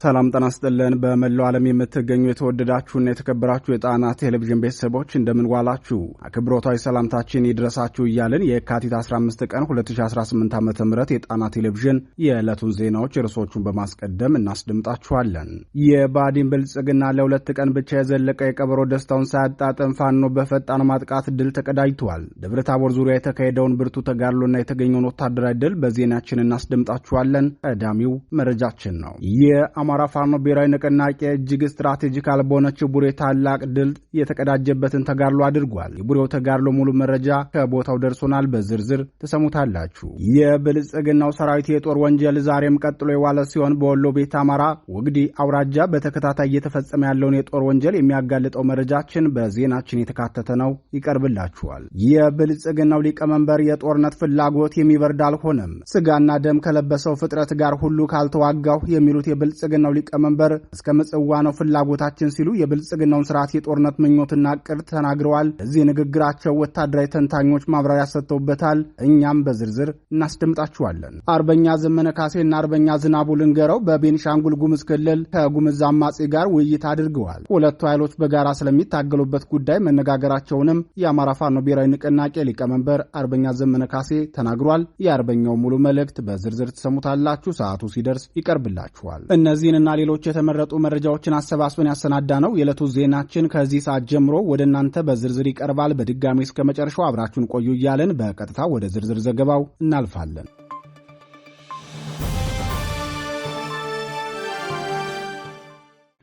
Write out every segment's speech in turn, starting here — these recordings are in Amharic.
ሰላም ጤና ይስጥልን። በመላው ዓለም የምትገኙ የተወደዳችሁና የተከበራችሁ የጣና ቴሌቪዥን ቤተሰቦች እንደምን ዋላችሁ? አክብሮታዊ ሰላምታችን ይድረሳችሁ እያልን የካቲት 15 ቀን 2018 ዓ.ም የጣና ቴሌቪዥን የዕለቱን ዜናዎች ርዕሶቹን በማስቀደም እናስደምጣችኋለን። የባዲን ብልጽግና ለሁለት ቀን ብቻ የዘለቀ የቀበሮ ደስታውን ሳያጣጥም ፋኖ በፈጣን ማጥቃት ድል ተቀዳጅቷል። ደብረ ታቦር ዙሪያ የተካሄደውን ብርቱ ተጋድሎና የተገኘውን ወታደራዊ ድል በዜናችን እናስደምጣችኋለን። ቀዳሚው መረጃችን ነው። አማራ ፋኖ ብሔራዊ ንቅናቄ እጅግ ስትራቴጂካል በሆነችው ቡሬ ታላቅ ድል የተቀዳጀበትን ተጋድሎ አድርጓል። የቡሬው ተጋድሎ ሙሉ መረጃ ከቦታው ደርሶናል፣ በዝርዝር ተሰሙታላችሁ። የብልጽግናው ሰራዊት የጦር ወንጀል ዛሬም ቀጥሎ የዋለ ሲሆን በወሎ ቤት አማራ ወግዲ አውራጃ በተከታታይ እየተፈጸመ ያለውን የጦር ወንጀል የሚያጋልጠው መረጃችን በዜናችን የተካተተ ነው፣ ይቀርብላችኋል። የብልጽግናው ሊቀመንበር የጦርነት ፍላጎት የሚበርድ አልሆነም፣ ስጋና ደም ከለበሰው ፍጥረት ጋር ሁሉ ካልተዋጋው የሚሉት የብልጽግናው ሊቀመንበር እስከ ምጽዋ ነው ፍላጎታችን ሲሉ የብልጽግናውን ስርዓት የጦርነት ምኞትና ዕቅድ ተናግረዋል። እዚህ ንግግራቸው ወታደራዊ ተንታኞች ማብራሪያ ሰጥተውበታል። እኛም በዝርዝር እናስደምጣችኋለን። አርበኛ ዘመነ ካሴና አርበኛ ዝናቡ ልንገረው በቤኒሻንጉል ጉሙዝ ክልል ከጉሙዝ አማጺ ጋር ውይይት አድርገዋል። ሁለቱ ኃይሎች በጋራ ስለሚታገሉበት ጉዳይ መነጋገራቸውንም የአማራ ፋኖ ብሔራዊ ንቅናቄ ሊቀመንበር አርበኛ ዘመነ ካሴ ተናግሯል። የአርበኛው ሙሉ መልእክት በዝርዝር ተሰሙታላችሁ። ሰዓቱ ሲደርስ ይቀርብላችኋል። እነዚህንና ሌሎች የተመረጡ መረጃዎችን አሰባስበን ያሰናዳ ነው የዕለቱ ዜናችን ከዚህ ሰዓት ጀምሮ ወደ እናንተ በዝርዝር ይቀርባል። በድጋሚ እስከ መጨረሻው አብራችሁን ቆዩ እያለን በቀጥታ ወደ ዝርዝር ዘገባው እናልፋለን።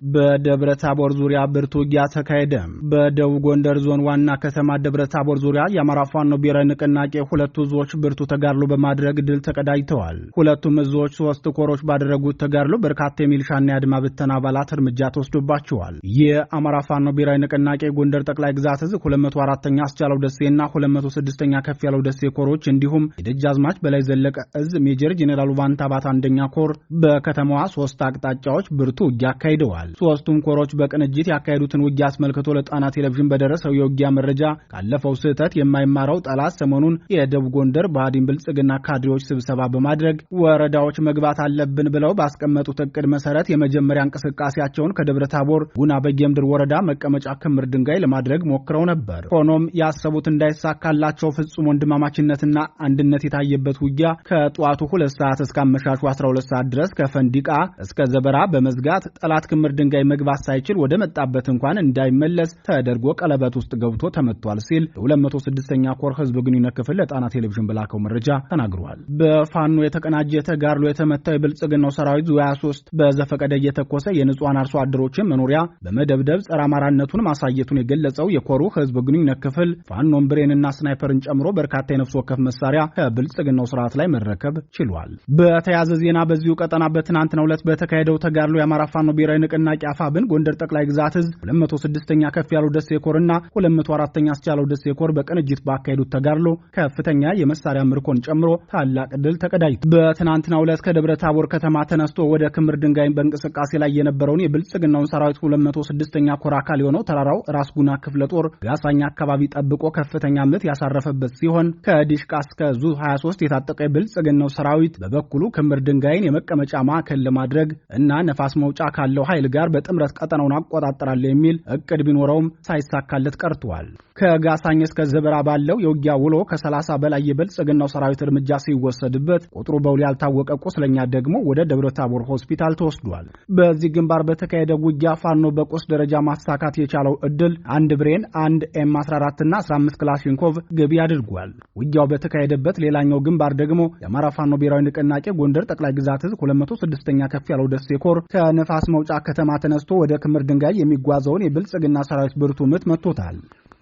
በደብረ ታቦር ዙሪያ ብርቱ ውጊያ ተካሄደ። በደቡብ ጎንደር ዞን ዋና ከተማ ደብረ ታቦር ዙሪያ የአማራ ፋኖ ብሔራዊ ንቅናቄ ሁለቱ እዞች ብርቱ ተጋድሎ በማድረግ ድል ተቀዳጅተዋል። ሁለቱም እዞች ሶስት ኮሮች ባደረጉት ተጋድሎ በርካታ የሚሊሻና የአድማ ብተና አባላት እርምጃ ተወስዶባቸዋል። የአማራ ፋኖ ብሔራዊ ንቅናቄ ጎንደር ጠቅላይ ግዛት እዝ 204ኛ አስቻለው ደሴና 206ኛ ከፍ ያለው ደሴ ኮሮች እንዲሁም የደጃዝማች በላይ ዘለቀ እዝ ሜጀር ጄኔራል ቫንታ ባት አንደኛ ኮር በከተማዋ ሶስት አቅጣጫዎች ብርቱ ውጊያ አካሂደዋል። ሶስቱም ኮሮች በቅንጅት ያካሄዱትን ውጊያ አስመልክቶ ለጣና ቴሌቪዥን በደረሰው የውጊያ መረጃ ካለፈው ስህተት የማይማረው ጠላት ሰሞኑን የደቡብ ጎንደር ባዲን ብልጽግና ካድሬዎች ስብሰባ በማድረግ ወረዳዎች መግባት አለብን ብለው ባስቀመጡት እቅድ መሰረት የመጀመሪያ እንቅስቃሴያቸውን ከደብረ ታቦር ጉና በጌምድር ወረዳ መቀመጫ ክምር ድንጋይ ለማድረግ ሞክረው ነበር። ሆኖም ያሰቡት እንዳይሳካላቸው ፍጹም ወንድማማችነትና አንድነት የታየበት ውጊያ ከጠዋቱ 2 ሰዓት እስከ አመሻሹ 12 ሰዓት ድረስ ከፈንዲቃ እስከ ዘበራ በመዝጋት ጠላት ክምር ድንጋይ መግባት ሳይችል ወደ መጣበት እንኳን እንዳይመለስ ተደርጎ ቀለበት ውስጥ ገብቶ ተመቷል ሲል የ206ኛ ኮር ህዝብ ግንኙነት ክፍል ለጣና ቴሌቪዥን በላከው መረጃ ተናግሯል። በፋኖ የተቀናጀ ተጋድሎ የተመታው የብልጽግናው ሰራዊት ዙ23 በዘፈቀደ እየተኮሰ የንጹሃን አርሶ አደሮችን መኖሪያ በመደብደብ ጸረ አማራነቱን ማሳየቱን የገለጸው የኮሩ ህዝብ ግንኙነት ክፍል ፋኖን ብሬንና ስናይፐርን ጨምሮ በርካታ የነፍስ ወከፍ መሳሪያ ከብልጽግናው ስርዓት ላይ መረከብ ችሏል። በተያያዘ ዜና በዚሁ ቀጠና በትናንትናው ዕለት በተካሄደው ተጋድሎ የአማራ ፋኖ ብሔራዊ ንቅናቄ አፋብን ጎንደር ጠቅላይ ግዛት እዝ 206ኛ ከፍ ያለው ደሴ ኮርና 204ኛ አስቻለው ደሴ ኮር በቅንጅት ባካሄዱት ተጋድሎ ከፍተኛ የመሳሪያ ምርኮን ጨምሮ ታላቅ ድል ተቀዳጅቷል። በትናንትናው ዕለት ከደብረ ታቦር ከተማ ተነስቶ ወደ ክምር ድንጋይ በእንቅስቃሴ ላይ የነበረውን የብልጽግናውን ሰራዊት 206ኛ ኮር አካል የሆነው ተራራው ራስ ጉና ክፍለ ጦር ጋሳኛ አካባቢ ጠብቆ ከፍተኛ ምት ያሳረፈበት ሲሆን ከዲሽቃ እስከ ዙ23 የታጠቀ የብልጽግናው ሰራዊት በበኩሉ ክምር ድንጋይን የመቀመጫ ማዕከል ለማድረግ እና ነፋስ መውጫ ካለው ኃይል ጋር በጥምረት ቀጠናውን አቆጣጠራለሁ የሚል እቅድ ቢኖረውም ሳይሳካለት ቀርቷል። ከጋሳኝ እስከ ዘበራ ባለው የውጊያ ውሎ ከ30 በላይ የብልጽግናው ሰራዊት እርምጃ ሲወሰድበት ቁጥሩ በውል ያልታወቀ ቁስለኛ ደግሞ ወደ ደብረ ታቦር ሆስፒታል ተወስዷል። በዚህ ግንባር በተካሄደ ውጊያ ፋኖ በቁስ ደረጃ ማሳካት የቻለው እድል አንድ ብሬን፣ አንድ ኤም14 እና 15 ክላሽንኮቭ ገቢ አድርጓል። ውጊያው በተካሄደበት ሌላኛው ግንባር ደግሞ የአማራ ፋኖ ብሔራዊ ንቅናቄ ጎንደር ጠቅላይ ግዛት እዝ 206ኛ ከፍ ያለው ደሴ ኮር ከነፋስ መውጫ ከተማ ተነስቶ ወደ ክምር ድንጋይ የሚጓዘውን የብልጽግና ሰራዊት ብርቱ ምት መቶታል።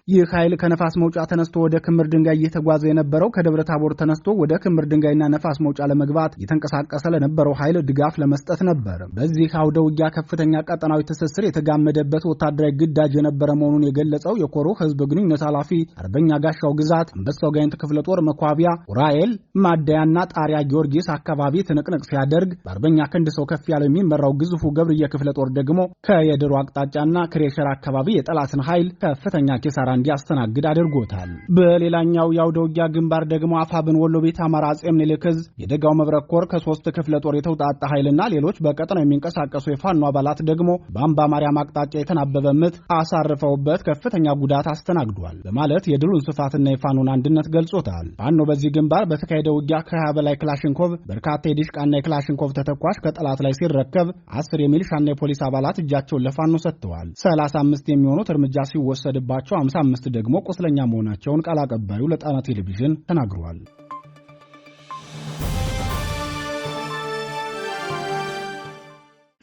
ይህ ኃይል ከነፋስ መውጫ ተነስቶ ወደ ክምር ድንጋይ እየተጓዘ የነበረው ከደብረ ታቦር ተነስቶ ወደ ክምር ድንጋይና ነፋስ መውጫ ለመግባት እየተንቀሳቀሰ ለነበረው ኃይል ድጋፍ ለመስጠት ነበር። በዚህ አውደ ውጊያ ከፍተኛ ቀጠናዊ ትስስር የተጋመደበት ወታደራዊ ግዳጅ የነበረ መሆኑን የገለጸው የኮሩ ህዝብ ግንኙነት ኃላፊ አርበኛ ጋሻው ግዛት አንበሳው ጋይንት ክፍለ ጦር መኳቢያ ኡራኤል ማደያና ጣሪያ ጊዮርጊስ አካባቢ ትንቅንቅ ሲያደርግ በአርበኛ ክንድ ሰው ከፍ ያለው የሚመራው ግዙፉ ገብርዬ ክፍለ ጦር ደግሞ ከየድሮ አቅጣጫና ክሬሸር አካባቢ የጠላትን ኃይል ከፍተኛ ኪሳራ እንዲያስተናግድ አድርጎታል። በሌላኛው የአውደ ውጊያ ግንባር ደግሞ አፋብን ወሎ ቤት አማራ አጼ ምኒልክ ዕዝ የደጋው መብረቅ ኮር ከ3 ክፍለ ጦር የተውጣጣ ኃይልና ሌሎች በቀጠናው የሚንቀሳቀሱ የፋኖ አባላት ደግሞ በአምባ ማርያም አቅጣጫ የተናበበ ምት አሳርፈውበት ከፍተኛ ጉዳት አስተናግዷል በማለት የድሉን ስፋትና የፋኖን አንድነት ገልጾታል። ፋኖ በዚህ ግንባር በተካሄደ ውጊያ ከ20 በላይ ክላሽንኮቭ፣ በርካታ የዲሽቃና የክላሽንኮቭ ተተኳሽ ከጠላት ላይ ሲረከብ 10 የሚሊሻና የፖሊስ አባላት እጃቸውን ለፋኖ ሰጥተዋል። 35 የሚሆኑት እርምጃ ሲወሰድባቸው 55 ደግሞ ቁስለኛ መሆናቸውን ቃል አቀባዩ ለጣና ቴሌቪዥን ተናግረዋል።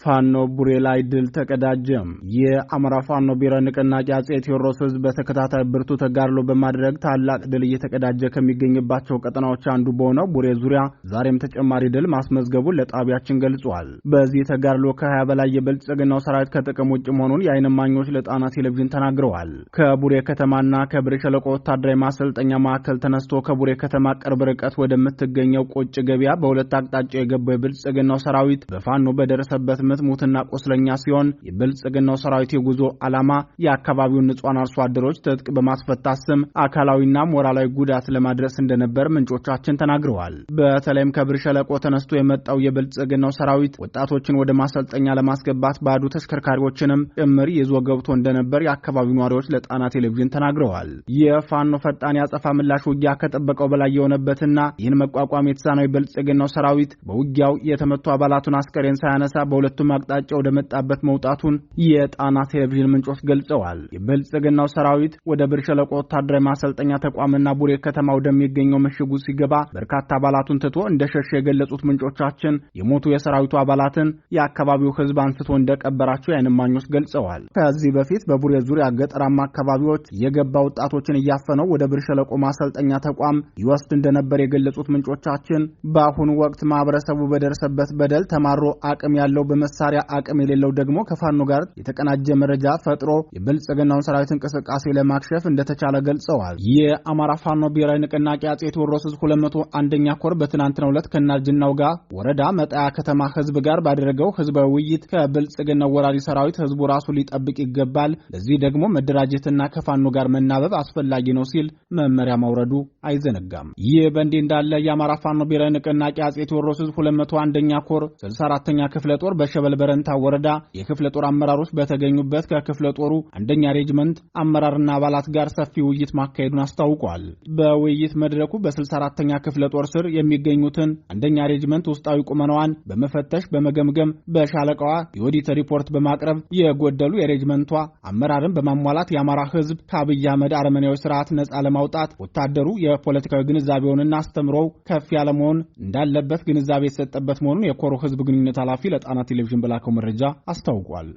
ፋኖ ቡሬ ላይ ድል ተቀዳጀም። የአማራ ፋኖ ብሔራዊ ንቅናቄ አጼ ቴዎድሮስ ሕዝብ በተከታታይ ብርቱ ተጋድሎ በማድረግ ታላቅ ድል እየተቀዳጀ ከሚገኝባቸው ቀጠናዎች አንዱ በሆነው ቡሬ ዙሪያ ዛሬም ተጨማሪ ድል ማስመዝገቡን ለጣቢያችን ገልጿል። በዚህ ተጋድሎ ከ20 በላይ የብልጽግናው ሰራዊት ከጥቅም ውጭ መሆኑን የዓይን እማኞች ለጣና ቴሌቪዥን ተናግረዋል። ከቡሬ ከተማና ከብሬ ሸለቆ ወታደራዊ ማሰልጠኛ ማዕከል ተነስቶ ከቡሬ ከተማ ቅርብ ርቀት ወደምትገኘው ቁጭ ገበያ በሁለት አቅጣጫ የገባው የብልጽግናው ሰራዊት በፋኖ በደረሰበት ምት ሙትና ቁስለኛ ሲሆን የብልጽግናው ሰራዊት የጉዞ ዓላማ የአካባቢውን ንጹሃን አርሶ አደሮች ትጥቅ በማስፈታት ስም አካላዊና ሞራላዊ ጉዳት ለማድረስ እንደነበር ምንጮቻችን ተናግረዋል። በተለይም ከብር ሸለቆ ተነስቶ የመጣው የብልጽግናው ሰራዊት ወጣቶችን ወደ ማሰልጠኛ ለማስገባት ባዶ ተሽከርካሪዎችንም ጭምር ይዞ ገብቶ እንደነበር የአካባቢው ነዋሪዎች ለጣና ቴሌቪዥን ተናግረዋል። የፋኖ ፈጣን ያጸፋ ምላሽ ውጊያ ከጠበቀው በላይ የሆነበትና ይህን መቋቋም የተሳነው የብልጽግናው ሰራዊት በውጊያው የተመቱ አባላቱን አስከሬን ሳያነሳ በሁለቱም አቅጣጫ ወደ መጣበት መውጣቱን የጣና ቴሌቪዥን ምንጮች ገልጸዋል። የብልጽግናው ሰራዊት ወደ ብር ሸለቆ ወታደራዊ ማሰልጠኛ ተቋምና ቡሬ ከተማ ወደሚገኘው ምሽጉ ሲገባ በርካታ አባላቱን ትቶ እንደሸሸ የገለጹት ምንጮቻችን የሞቱ የሰራዊቱ አባላትን የአካባቢው ሕዝብ አንስቶ እንደቀበራቸው የዓይን እማኞች ገልጸዋል። ከዚህ በፊት በቡሬ ዙሪያ ገጠራማ አካባቢዎች የገባ ወጣቶችን እያፈነው ወደ ብር ሸለቆ ማሰልጠኛ ተቋም ይወስድ እንደነበር የገለጹት ምንጮቻችን በአሁኑ ወቅት ማህበረሰቡ በደረሰበት በደል ተማሮ አቅም ያለው በመሳሪያ አቅም የሌለው ደግሞ ከፋኖ ጋር የተቀናጀ መረጃ ፈጥሮ የብልጽግናውን ሰራዊት እንቅስቃሴ ለማክሸፍ እንደተቻለ ገልጸዋል። የአማራ ፋኖ ብሔራዊ ንቅናቄ አጼ ቴዎድሮስ 201ኛ ኮር በትናንትናው ዕለት ከናርጅናው ጋር ወረዳ መጣያ ከተማ ህዝብ ጋር ባደረገው ህዝባዊ ውይይት ከብልጽግናው ወራሪ ሰራዊት ህዝቡ ራሱ ሊጠብቅ ይገባል፣ ለዚህ ደግሞ መደራጀትና ከፋኖ ጋር መናበብ አስፈላጊ ነው ሲል መመሪያ ማውረዱ አይዘነጋም። ይህ በእንዲህ እንዳለ የአማራ ፋኖ ብሔራዊ ንቅናቄ አጼ ቴዎድሮስ 201ኛ ኮር 64ኛ ክፍለ ጦር በሸበል በረንታ ወረዳ የክፍለ ጦር አመራሮች በተገኙበት ከክፍለ ጦሩ አንደኛ ሬጅመንት አመራርና አባላት ጋር ሰፊ ውይይት ማካሄዱን አስታውቋል። በውይይት መድረኩ በ64ኛ ክፍለ ጦር ስር የሚገኙትን አንደኛ ሬጅመንት ውስጣዊ ቁመናዋን በመፈተሽ በመገምገም በሻለቃዋ የኦዲት ሪፖርት በማቅረብ የጎደሉ የሬጅመንቷ አመራርን በማሟላት የአማራ ህዝብ ከአብይ አህመድ አረመኔያዊ ስርዓት ነጻ ለማውጣት ወታደሩ የፖለቲካዊ ግንዛቤውንና አስተምሮው ከፍ ያለ መሆን እንዳለበት ግንዛቤ የተሰጠበት መሆኑን የኮሩ ህዝብ ግንኙነት ኃላፊ ለጣና ቴሌቪዥን በላከው መረጃ አስታውቋል።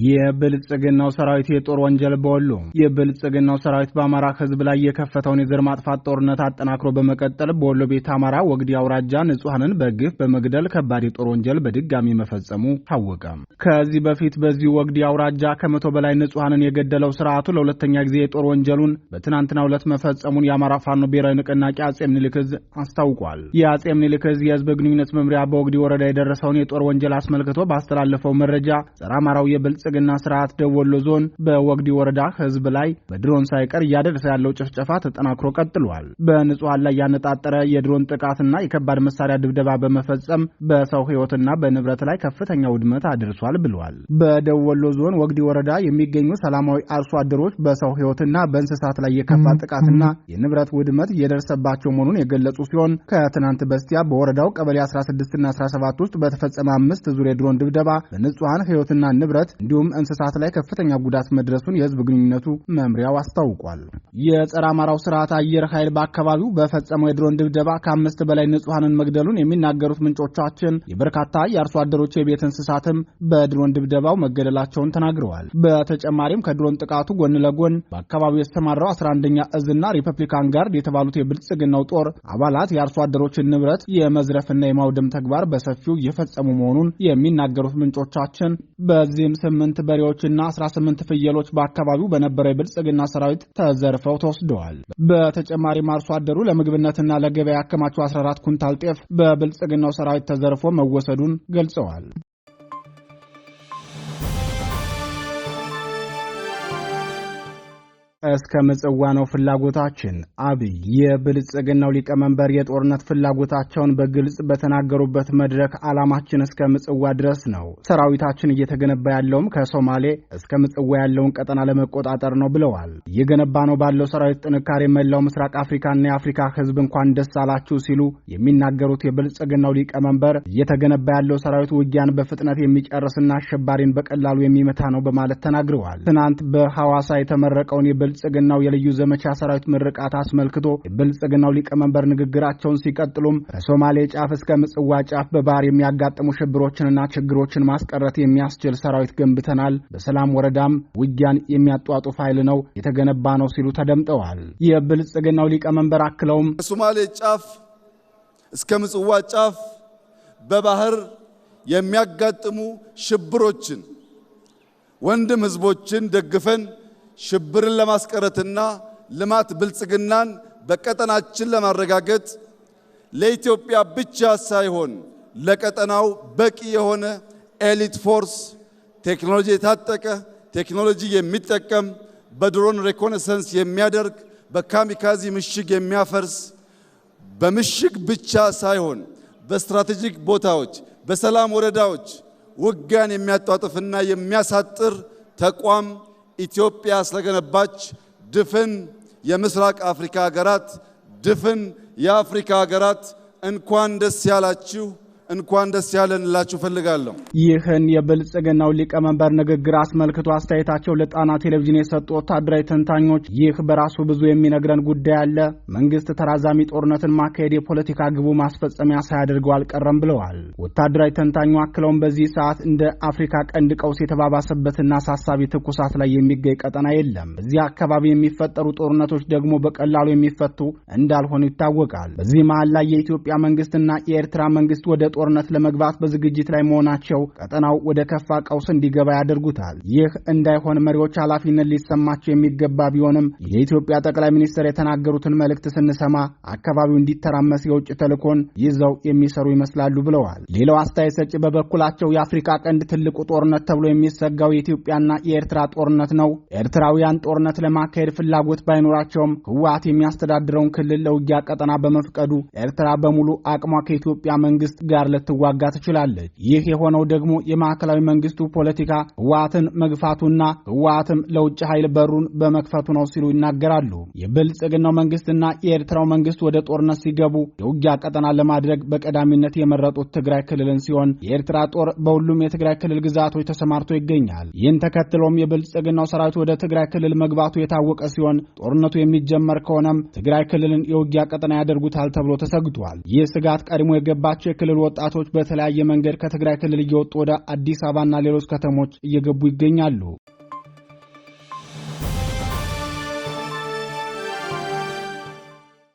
የብልጽግናው ሰራዊት የጦር ወንጀል በወሎ የብልጽግናው ሰራዊት በአማራ ህዝብ ላይ የከፈተውን የዘር ማጥፋት ጦርነት አጠናክሮ በመቀጠል በወሎ ቤት አማራ ወግዲ አውራጃ ንጹሃንን በግፍ በመግደል ከባድ የጦር ወንጀል በድጋሚ መፈጸሙ ታወቀ። ከዚህ በፊት በዚህ ወግዲ አውራጃ ከ100 በላይ ንጹሃንን የገደለው ስርዓቱ ለሁለተኛ ጊዜ የጦር ወንጀሉን በትናንትናው ዕለት መፈጸሙን የአማራ ፋኖ ብሔራዊ ንቅናቄ አጼ ምኒልክ ዕዝ አስታውቋል። የአጼ ምኒልክ ዕዝ የህዝብ ግንኙነት መምሪያ በወግዲ ወረዳ የደረሰውን የጦር ወንጀል አስመልክቶ ባስተላለፈው መረጃ ጸረ አማራው የብልጽግና ስርዓት ደቡብ ወሎ ዞን በወግዲ ወረዳ ህዝብ ላይ በድሮን ሳይቀር እያደረሰ ያለው ጭፍጨፋ ተጠናክሮ ቀጥሏል። በንጹሃን ላይ ያነጣጠረ የድሮን ጥቃትና የከባድ መሳሪያ ድብደባ በመፈጸም በሰው ህይወትና በንብረት ላይ ከፍተኛ ውድመት አድርሷል ብለዋል። በደቡብ ወሎ ዞን ወግዲ ወረዳ የሚገኙ ሰላማዊ አርሶ አደሮች በሰው ህይወትና በእንስሳት ላይ የከፋ ጥቃትና የንብረት ውድመት እየደረሰባቸው መሆኑን የገለጹ ሲሆን ከትናንት በስቲያ በወረዳው ቀበሌ 16 እና 17 ውስጥ በተፈጸመ 5 ዙር የድሮን ድብደባ በንጹሃን ህይወትና ንብረት እንዲሁም እንስሳት ላይ ከፍተኛ ጉዳት መድረሱን የህዝብ ግንኙነቱ መምሪያው አስታውቋል። የጸረ አማራው ስርዓት አየር ኃይል በአካባቢው በፈጸመው የድሮን ድብደባ ከ5 በላይ ንጹሃንን መግደሉን የሚናገሩት ምንጮቻችን የበርካታ የአርሶ አደሮች የቤት እንስሳትም በድሮን ድብደባው መገደላቸውን ተናግረዋል። በተጨማሪም ከድሮን ጥቃቱ ጎን ለጎን በአካባቢው የተሰማራው 11ኛ እዝና ሪፐብሊካን ጋርድ የተባሉት የብልጽግናው ጦር አባላት የአርሶ አደሮችን ንብረት የመዝረፍና የማውደም ተግባር በሰፊው እየፈጸሙ መሆኑን የሚናገሩት ምንጮቻችን በዚህም 8 በሬዎችና 18 ፍየሎች በአካባቢው በነበረው የብልጽግና ሰራዊት ተዘርፈው ተወስደዋል። በተጨማሪም አርሶ አደሩ ለምግብነትና ለገበያ ያከማቸው 14 ኩንታል ጤፍ በብልጽግናው ሰራዊት ተዘርፎ መወሰዱን ገልጸዋል። እስከ ምጽዋ ነው ፍላጎታችን። አብይ የብልጽግናው ሊቀመንበር የጦርነት ፍላጎታቸውን በግልጽ በተናገሩበት መድረክ ዓላማችን እስከ ምጽዋ ድረስ ነው። ሰራዊታችን እየተገነባ ያለውም ከሶማሌ እስከ ምጽዋ ያለውን ቀጠና ለመቆጣጠር ነው ብለዋል። እየገነባ ነው ባለው ሰራዊት ጥንካሬ መላው ምስራቅ አፍሪካና የአፍሪካ ህዝብ እንኳን ደስ አላችሁ ሲሉ የሚናገሩት የብልጽግናው ሊቀመንበር እየተገነባ ያለው ሰራዊት ውጊያን በፍጥነት የሚጨርስና አሸባሪን በቀላሉ የሚመታ ነው በማለት ተናግረዋል። ትናንት በሐዋሳ የተመረቀውን የብልጽግናው የልዩ ዘመቻ ሰራዊት ምርቃት አስመልክቶ የብልጽግናው ሊቀመንበር ንግግራቸውን ሲቀጥሉም ከሶማሌ ጫፍ እስከ ምጽዋ ጫፍ በባህር የሚያጋጥሙ ሽብሮችንና ችግሮችን ማስቀረት የሚያስችል ሰራዊት ገንብተናል። በሰላም ወረዳም ውጊያን የሚያጧጡፍ ኃይል ነው የተገነባ ነው ሲሉ ተደምጠዋል። የብልጽግናው ሊቀመንበር አክለውም ከሶማሌ ጫፍ እስከ ምጽዋ ጫፍ በባህር የሚያጋጥሙ ሽብሮችን ወንድም ህዝቦችን ደግፈን ሽብርን ለማስቀረትና ልማት ብልጽግናን በቀጠናችን ለማረጋገጥ ለኢትዮጵያ ብቻ ሳይሆን ለቀጠናው በቂ የሆነ ኤሊት ፎርስ ቴክኖሎጂ የታጠቀ ቴክኖሎጂ የሚጠቀም በድሮን ሪኮነሰንስ የሚያደርግ በካሚካዚ ምሽግ የሚያፈርስ በምሽግ ብቻ ሳይሆን በስትራቴጂክ ቦታዎች በሰላም ወረዳዎች ውጊያን የሚያጧጥፍና የሚያሳጥር ተቋም ኢትዮጵያ ስለገነባች ድፍን የምስራቅ አፍሪካ ሀገራት ድፍን የአፍሪካ ሀገራት እንኳን ደስ ያላችሁ እንኳን ደስ ያለንላችሁ ፈልጋለሁ። ይህን የብልጽግናው ሊቀመንበር ንግግር አስመልክቶ አስተያየታቸው ለጣና ቴሌቪዥን የሰጡ ወታደራዊ ተንታኞች ይህ በራሱ ብዙ የሚነግረን ጉዳይ አለ፣ መንግስት ተራዛሚ ጦርነትን ማካሄድ የፖለቲካ ግቡ ማስፈጸሚያ ሳያደርገው አልቀረም ብለዋል። ወታደራዊ ተንታኙ አክለውም በዚህ ሰዓት እንደ አፍሪካ ቀንድ ቀውስ የተባባሰበትና አሳሳቢ ትኩሳት ላይ የሚገኝ ቀጠና የለም። እዚህ አካባቢ የሚፈጠሩ ጦርነቶች ደግሞ በቀላሉ የሚፈቱ እንዳልሆኑ ይታወቃል። በዚህ መሃል ላይ የኢትዮጵያ መንግስትና የኤርትራ መንግስት ወደ ጦርነት ለመግባት በዝግጅት ላይ መሆናቸው ቀጠናው ወደ ከፋ ቀውስ እንዲገባ ያደርጉታል። ይህ እንዳይሆን መሪዎች ኃላፊነት ሊሰማቸው የሚገባ ቢሆንም የኢትዮጵያ ጠቅላይ ሚኒስትር የተናገሩትን መልእክት ስንሰማ አካባቢው እንዲተራመስ የውጭ ተልዕኮን ይዘው የሚሰሩ ይመስላሉ ብለዋል። ሌላው አስተያየት ሰጪ በበኩላቸው የአፍሪካ ቀንድ ትልቁ ጦርነት ተብሎ የሚሰጋው የኢትዮጵያና የኤርትራ ጦርነት ነው። ኤርትራውያን ጦርነት ለማካሄድ ፍላጎት ባይኖራቸውም ህወሓት የሚያስተዳድረውን ክልል ለውጊያ ቀጠና በመፍቀዱ ኤርትራ በሙሉ አቅሟ ከኢትዮጵያ መንግስት ጋር ልትዋጋ ትችላለች። ይህ የሆነው ደግሞ የማዕከላዊ መንግስቱ ፖለቲካ ህወሓትን መግፋቱና ህወሓትም ለውጭ ኃይል በሩን በመክፈቱ ነው ሲሉ ይናገራሉ። የብልጽግናው መንግስትና የኤርትራው መንግስት ወደ ጦርነት ሲገቡ የውጊያ ቀጠና ለማድረግ በቀዳሚነት የመረጡት ትግራይ ክልልን ሲሆን የኤርትራ ጦር በሁሉም የትግራይ ክልል ግዛቶች ተሰማርቶ ይገኛል። ይህን ተከትሎም የብልጽግናው ሰራዊት ወደ ትግራይ ክልል መግባቱ የታወቀ ሲሆን ጦርነቱ የሚጀመር ከሆነም ትግራይ ክልልን የውጊያ ቀጠና ያደርጉታል ተብሎ ተሰግቷል። ይህ ስጋት ቀድሞ የገባቸው የክልል ወጣቶች በተለያየ መንገድ ከትግራይ ክልል እየወጡ ወደ አዲስ አበባና ሌሎች ከተሞች እየገቡ ይገኛሉ።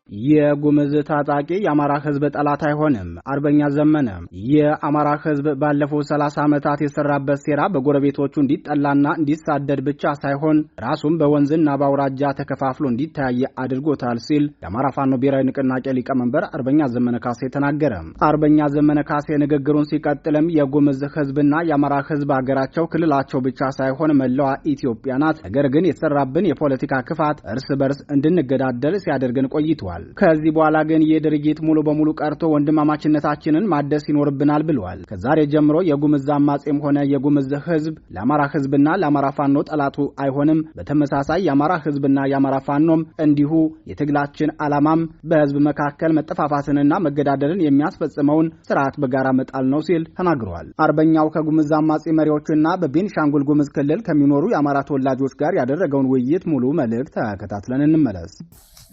የጉምዝ ታጣቂ የአማራ ህዝብ ጠላት አይሆንም። አርበኛ ዘመነ የአማራ ህዝብ ባለፉት 30 ዓመታት የሰራበት ሴራ በጎረቤቶቹ እንዲጠላና እንዲሳደድ ብቻ ሳይሆን ራሱም በወንዝና በአውራጃ ተከፋፍሎ እንዲታይ አድርጎታል ሲል የአማራ ፋኖ ብሔራዊ ንቅናቄ ሊቀመንበር አርበኛ ዘመነ ካሴ ተናገረ። አርበኛ ዘመነ ካሴ ንግግሩን ሲቀጥልም የጉምዝ ህዝብና የአማራ ህዝብ ሀገራቸው ክልላቸው ብቻ ሳይሆን መላዋ ኢትዮጵያ ናት። ነገር ግን የተሰራብን የፖለቲካ ክፋት እርስ በርስ እንድንገዳደል ሲያደርገን ቆይቷል። ከዚህ በኋላ ግን የድርጊት ሙሉ በሙሉ ቀርቶ ወንድማማችነታችንን ማደስ ይኖርብናል ብለዋል። ከዛሬ ጀምሮ የጉምዝ አማጺም ሆነ የጉምዝ ህዝብ ለአማራ ህዝብና ለአማራ ፋኖ ጠላቱ አይሆንም። በተመሳሳይ የአማራ ህዝብና የአማራ ፋኖም እንዲሁ የትግላችን ዓላማም በህዝብ መካከል መጠፋፋትንና መገዳደልን የሚያስፈጽመውን ስርዓት በጋራ መጣል ነው ሲል ተናግረዋል። አርበኛው ከጉምዝ አማጺ መሪዎችና በቤንሻንጉል ጉምዝ ክልል ከሚኖሩ የአማራ ተወላጆች ጋር ያደረገውን ውይይት ሙሉ መልእክት ተከታትለን እንመለስ።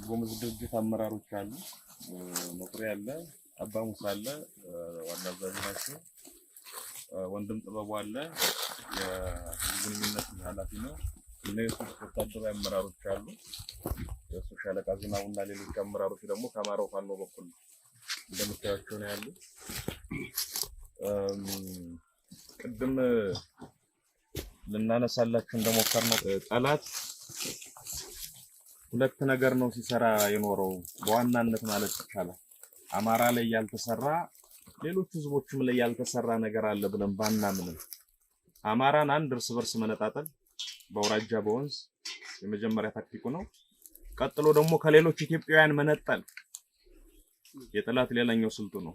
ጉምዝ ድርጅት አመራሮች አሉ። መኩሪያ አለ፣ አባ ሙሳ አለ፣ ዋና አዛዥ ናቸው። ወንድም ጥበቡ አለ፣ የግንኙነት ኃላፊ ነው። እነዚህ ወታደራዊ አመራሮች አሉ። የሱ ሻለቃ ዝናቡና ሌሎች አመራሮች ደግሞ ከአማራው ፋኖ በኩል እንደምታያቸው ነው ያሉ። ቅድም ልናነሳላችሁ እንደሞከርነው ጠላት ሁለት ነገር ነው ሲሰራ የኖረው በዋናነት ማለት ይቻላል። አማራ ላይ ያልተሰራ ሌሎች ህዝቦችም ላይ ያልተሰራ ነገር አለ ብለን ባናምንም አማራን አንድ እርስ በርስ መነጣጠል፣ በአውራጃ በወንዝ የመጀመሪያ ታክቲኩ ነው። ቀጥሎ ደግሞ ከሌሎች ኢትዮጵያውያን መነጠል የጠላት ሌላኛው ስልቱ ነው።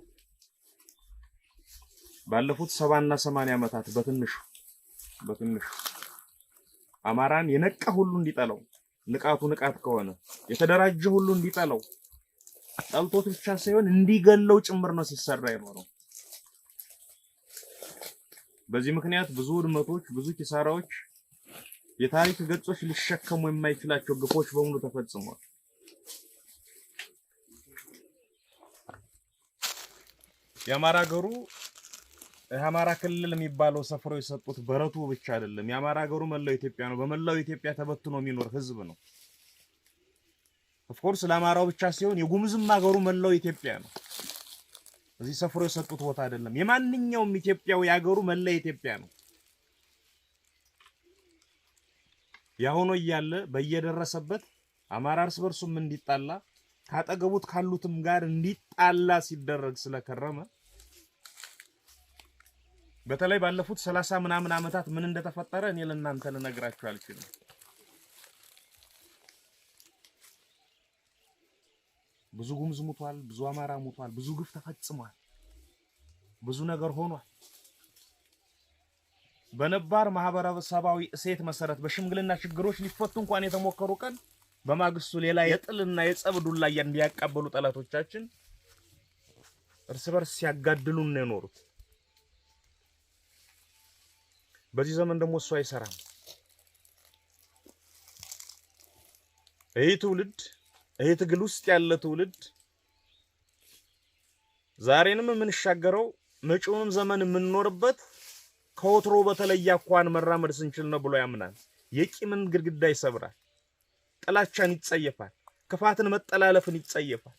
ባለፉት 70 እና 80 ዓመታት በትንሹ አማራን የነቃ ሁሉ እንዲጠላው ንቃቱ ንቃት ከሆነ የተደራጀ ሁሉ እንዲጠላው ጠልቶት ብቻ ሳይሆን እንዲገለው ጭምር ነው ሲሰራ የኖረው። በዚህ ምክንያት ብዙ ውድመቶች፣ ብዙ ኪሳራዎች፣ የታሪክ ገጾች ሊሸከሙ የማይችላቸው ግፎች በሙሉ ተፈጽመዋል። የአማራ ክልል የሚባለው ሰፍሮ የሰጡት በረቱ ብቻ አይደለም። የአማራ ሀገሩ መላው ኢትዮጵያ ነው። በመላው ኢትዮጵያ ተበትኖ የሚኖር ህዝብ ነው። ኦፍኮርስ ለአማራው ብቻ ሲሆን የጉምዝም ሀገሩ መላው ኢትዮጵያ ነው። እዚህ ሰፍሮ የሰጡት ቦታ አይደለም። የማንኛውም ኢትዮጵያው ያገሩ መላ ኢትዮጵያ ነው። ያሆኖ እያለ በየደረሰበት አማራ እርስ በርሱም እንዲጣላ ካጠገቡት ካሉትም ጋር እንዲጣላ ሲደረግ ስለከረመ በተለይ ባለፉት 30 ምናምን ዓመታት ምን እንደተፈጠረ እኔ ለእናንተ ልነግራችሁ አልችልም። ብዙ ጉምዝ ሞቷል፣ ብዙ አማራ ሞቷል፣ ብዙ ግፍ ተፈጽሟል፣ ብዙ ነገር ሆኗል። በነባር ማህበረሰባዊ እሴት መሰረት በሽምግልና ችግሮች ሊፈቱ እንኳን የተሞከሩ ቀን በማግስቱ ሌላ የጥልና የጸብ ዱላ እንዲያቀበሉ ጠላቶቻችን እርስ በርስ ሲያጋድሉን ነው የኖሩት። በዚህ ዘመን ደግሞ እሱ አይሰራም። ይሄ ትግል ውስጥ ያለ ትውልድ ዛሬንም የምንሻገረው መጪውንም ዘመን የምንኖርበት ከወትሮ በተለየ አኳን መራመድ ስንችል ነው ብሎ ያምናል። የቂምን ግድግዳ ይሰብራል፣ ጥላቻን ይጸየፋል፣ ክፋትን መጠላለፍን ይጸየፋል።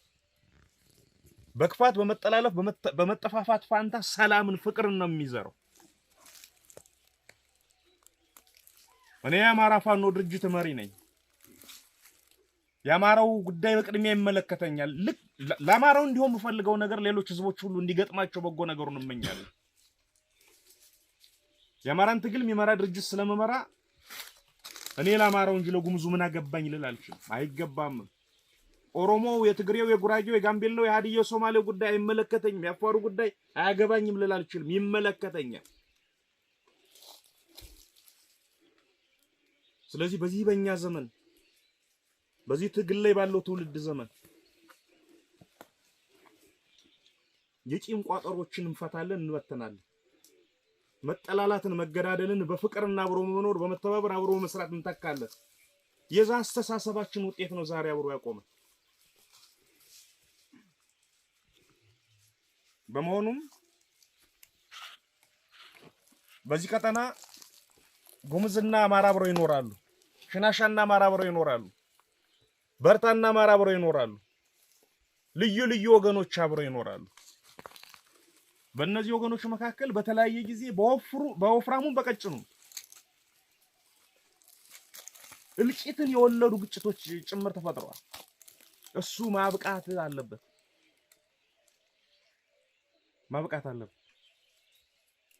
በክፋት በመጠላለፍ በመጠፋፋት ፋንታ ሰላምን፣ ፍቅርን ነው የሚዘራው። እኔ የአማራ ፋኖ ድርጅት መሪ ነኝ። የአማራው ጉዳይ በቅድሚያ ይመለከተኛል። ለአማራው እንዲሆን የምፈልገው ነገር ሌሎች ህዝቦች ሁሉ እንዲገጥማቸው በጎ ነገሩን እመኛለሁ። የአማራን ትግል የሚመራ ድርጅት ስለመመራ እኔ ለአማራው እንጂ ለጉምዙ ምን አገባኝ ልል አልችልም፣ አይገባም። ኦሮሞው፣ የትግሬው፣ የጉራጌው፣ የጋምቤላው፣ የሀዲያው፣ ሶማሌው ጉዳይ አይመለከተኝም፣ የአፋሩ ጉዳይ አያገባኝም ልል አልችልም፣ ይመለከተኛል። ስለዚህ በዚህ በእኛ ዘመን በዚህ ትግል ላይ ባለው ትውልድ ዘመን የቂም ቋጠሮችን እንፈታለን፣ እንበተናለን። መጠላላትን፣ መገዳደልን በፍቅርና አብሮ መኖር፣ በመተባበር አብሮ መስራት እንተካለን። የዛ አስተሳሰባችን ውጤት ነው ዛሬ አብሮ ያቆመ። በመሆኑም በዚህ ቀጠና ጉምዝና አማራ አብረው ይኖራሉ። ሽናሻና አማራ አብረው ይኖራሉ። በርታና አማራ አብረው ይኖራሉ። ልዩ ልዩ ወገኖች አብረው ይኖራሉ። በእነዚህ ወገኖች መካከል በተለያየ ጊዜ በወፍራሙ በቀጭኑ እልቂትን የወለዱ ግጭቶች ጭምር ተፈጥረዋል። እሱ ማብቃት አለበት።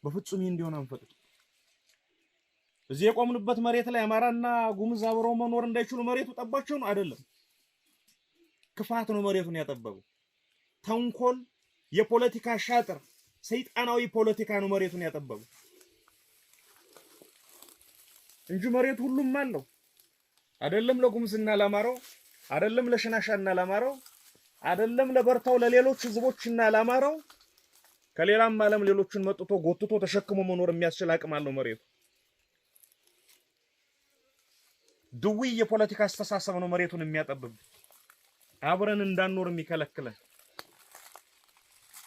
በፍጹም ይሄ እንዲሆን አንፈቅድ። እዚህ የቆምንበት መሬት ላይ አማራና ጉምዝ አብረው መኖር እንዳይችሉ መሬቱ ጠባቸው ነው አይደለም። ክፋት ነው መሬቱን ያጠበበው። ተንኮል፣ የፖለቲካ ሻጥር፣ ሰይጣናዊ ፖለቲካ ነው መሬቱን ያጠበበው እንጂ መሬቱ ሁሉም አለው። አይደለም ለጉምዝና ለአማራው፣ አይደለም ለሽናሻና ለአማራው፣ አይደለም ለበርታው ለሌሎች ህዝቦችና ለአማራው፣ ከሌላም ዓለም ሌሎችን መጥቶ ጎትቶ ተሸክሞ መኖር የሚያስችል አቅም አለው መሬቱ። ድዊ የፖለቲካ አስተሳሰብ ነው መሬቱን የሚያጠብብ፣ አብረን እንዳንኖር የሚከለክለን፣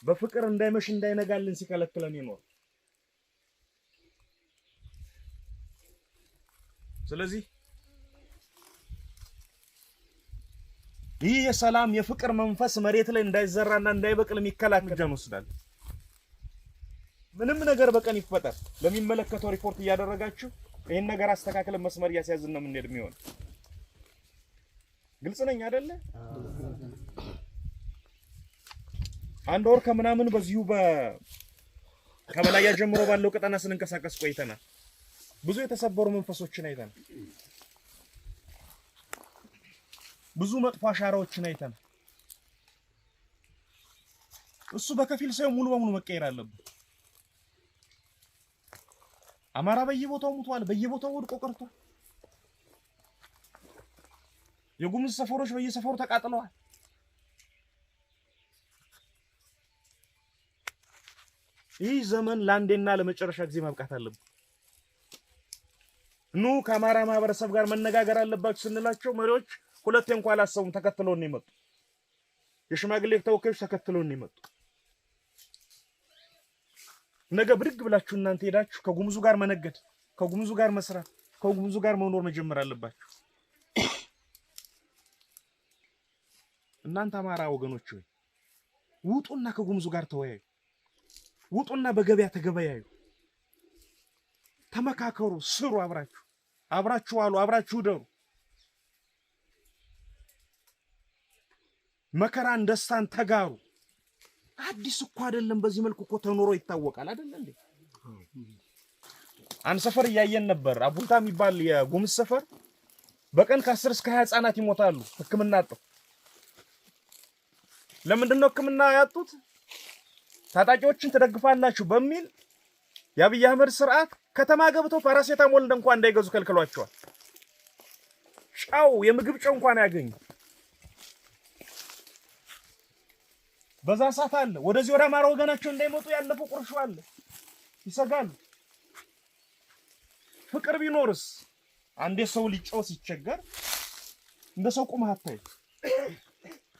በፍቅር እንዳይመሽ እንዳይነጋልን ሲከለክለን ይኖር። ስለዚህ ይህ የሰላም የፍቅር መንፈስ መሬት ላይ እንዳይዘራና እንዳይበቅል የሚከላከል ወስዳል። ምንም ነገር በቀን ይፈጠር ለሚመለከተው ሪፖርት እያደረጋችሁ ይሄን ነገር አስተካክለን መስመር ያስያዝን ነው የምንሄድ የሚሆን። ግልጽ ነኝ አይደለ? አንድ ወር ከምናምን በዚሁ ከበላያ ጀምሮ ባለው ቀጠና ስንንቀሳቀስ ቆይተናል። ብዙ የተሰበሩ መንፈሶችን አይተናል። ብዙ መጥፎ አሻራዎችን አይተናል። እሱ በከፊል ሳይሆን ሙሉ በሙሉ መቀየር አለበት። አማራ በየቦታው ሙቷል፣ በየቦታው ወድቆ ቀርቷል። የጉምዝ ሰፈሮች በየሰፈሩ ተቃጥለዋል። ይህ ዘመን ለአንዴና ለመጨረሻ ጊዜ ማብቃት አለበት። ኑ ከአማራ ማህበረሰብ ጋር መነጋገር አለባችሁ ስንላቸው መሪዎች ሁለቴ እንኳን አላሰቡም፣ ተከትለውን ይመጡ። የሽማግሌ ተወካዮች ተከትለውን ይመጡ። ነገ ብድግ ብላችሁ እናንተ ሄዳችሁ ከጉምዙ ጋር መነገድ፣ ከጉምዙ ጋር መስራት፣ ከጉምዙ ጋር መኖር መጀመር አለባችሁ። እናንተ አማራ ወገኖች ሆይ ውጡና ከጉምዙ ጋር ተወያዩ። ውጡና በገበያ ተገበያዩ። ተመካከሩ፣ ስሩ፣ አብራችሁ ዋሉ፣ አብራችሁ ደሩ። መከራን ደስታን ተጋሩ። አዲስ እኮ አይደለም። በዚህ መልኩ እኮ ተኖሮ ይታወቃል አይደል እንዴ? አንድ ሰፈር እያየን ነበር። አቡልታ የሚባል የጉምዝ ሰፈር በቀን ከ10 እስከ 20 ህፃናት ይሞታሉ ህክምና አጥተው። ለምንድን ነው ህክምና ያጡት? ታጣቂዎችን ትደግፋላችሁ በሚል የአብይ አህመድ ስርዓት ከተማ ገብተው ፓራሴታሞል እንኳን እንዳይገዙ ከልክሏቸዋል። ጫው የምግብ ጫው እንኳን ያገኙ በዛ ሰዓት አለ። ወደዚህ ወደ አማራ ወገናቸው እንዳይመጡ ያለፈው ቁርሾ አለ። ይሰጋሉ። ፍቅር ቢኖርስ አንዴ ሰው ሊጫው ሲቸገር እንደ ሰው ቁመህ አታይ።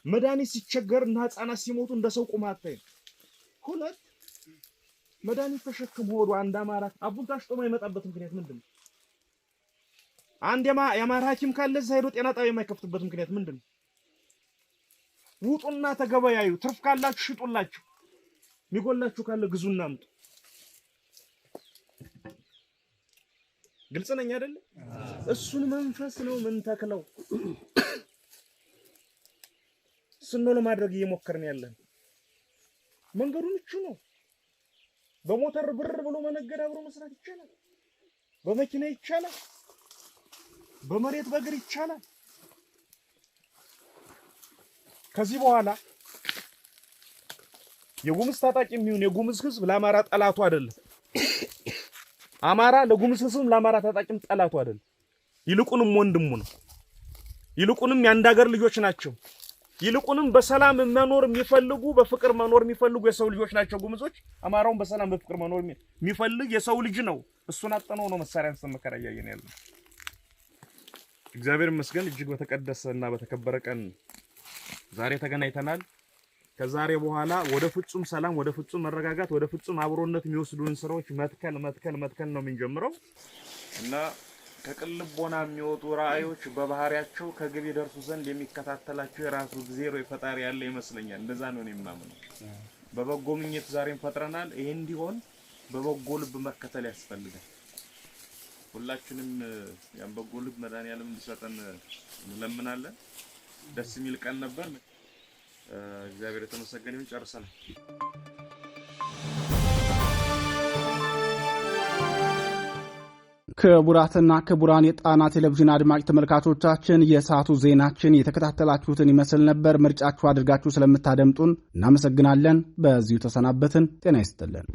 መድኃኒት ሲቸገር እና ህፃናት ሲሞቱ እንደ ሰው ቁመህ አታይ። ሁለት መድኃኒት ተሸክሞ ወደ አንድ አማራ አቡልታ ሽጦ የማይመጣበት ምክንያት ምንድነው? አንድ የአማራ ሐኪም ካለ እዛ ሄዶ ጤና ጣቢያ የማይከፍትበት ምክንያት ምንድነው? ውጡና ተገበያዩ። ትርፍ ካላችሁ ሽጡላችሁ፣ የሚጎላችሁ ካለ ግዙና አምጡ። ግልጽ ነኝ አይደል? እሱን መንፈስ ነው ምን ተክለው ስኖ ለማድረግ እየሞከርን ያለን። መንገዱን እቹ ነው። በሞተር ብር ብሎ መነገድ አብሮ መስራት ይቻላል። በመኪና ይቻላል። በመሬት በእግር ይቻላል። ከዚህ በኋላ የጉምዝ ታጣቂ የሚሆን የጉምዝ ህዝብ ለአማራ ጠላቱ አይደለም። አማራ ለጉምዝ ህዝብ ለአማራ ታጣቂም ጠላቱ አይደለም። ይልቁንም ወንድሙ ነው። ይልቁንም የአንድ ሀገር ልጆች ናቸው። ይልቁንም በሰላም መኖር የሚፈልጉ በፍቅር መኖር የሚፈልጉ የሰው ልጆች ናቸው ጉምዞች። አማራውን በሰላም በፍቅር መኖር የሚፈልግ የሰው ልጅ ነው። እሱን አጠነው ነው መሳሪያን ሰመከራ ያየን ያለው። እግዚአብሔር ይመስገን እጅግ በተቀደሰና በተከበረ ቀን ዛሬ ተገናኝተናል። ከዛሬ በኋላ ወደ ፍጹም ሰላም፣ ወደ ፍጹም መረጋጋት፣ ወደ ፍጹም አብሮነት የሚወስዱን ስራዎች መትከል ነው የምንጀምረው እና ከቅልቦና የሚወጡ ራእዮች በባህሪያቸው ከግብ ይደርሱ ዘንድ የሚከታተላቸው የራሱ እግዚአብሔር ወይ ፈጣሪ ያለ ይመስለኛል። እንደዛ ነው የማምነው። በበጎ ምኞት ዛሬም ፈጥረናል። ይሄ እንዲሆን በበጎ ልብ መከተል ያስፈልጋል። ሁላችንም ያን በጎ ልብ መድኃኒዓለም እንዲሰጠን እንለምናለን። ደስ የሚል ቀን ነበር። እግዚአብሔር የተመሰገነ ይሁን። ጨርሰናል። ክቡራትና ክቡራን የጣና ቴሌቪዥን አድማጭ ተመልካቾቻችን የሰዓቱ ዜናችን የተከታተላችሁትን ይመስል ነበር። ምርጫችሁ አድርጋችሁ ስለምታደምጡን እናመሰግናለን። በዚሁ ተሰናበትን። ጤና ይስጥልን።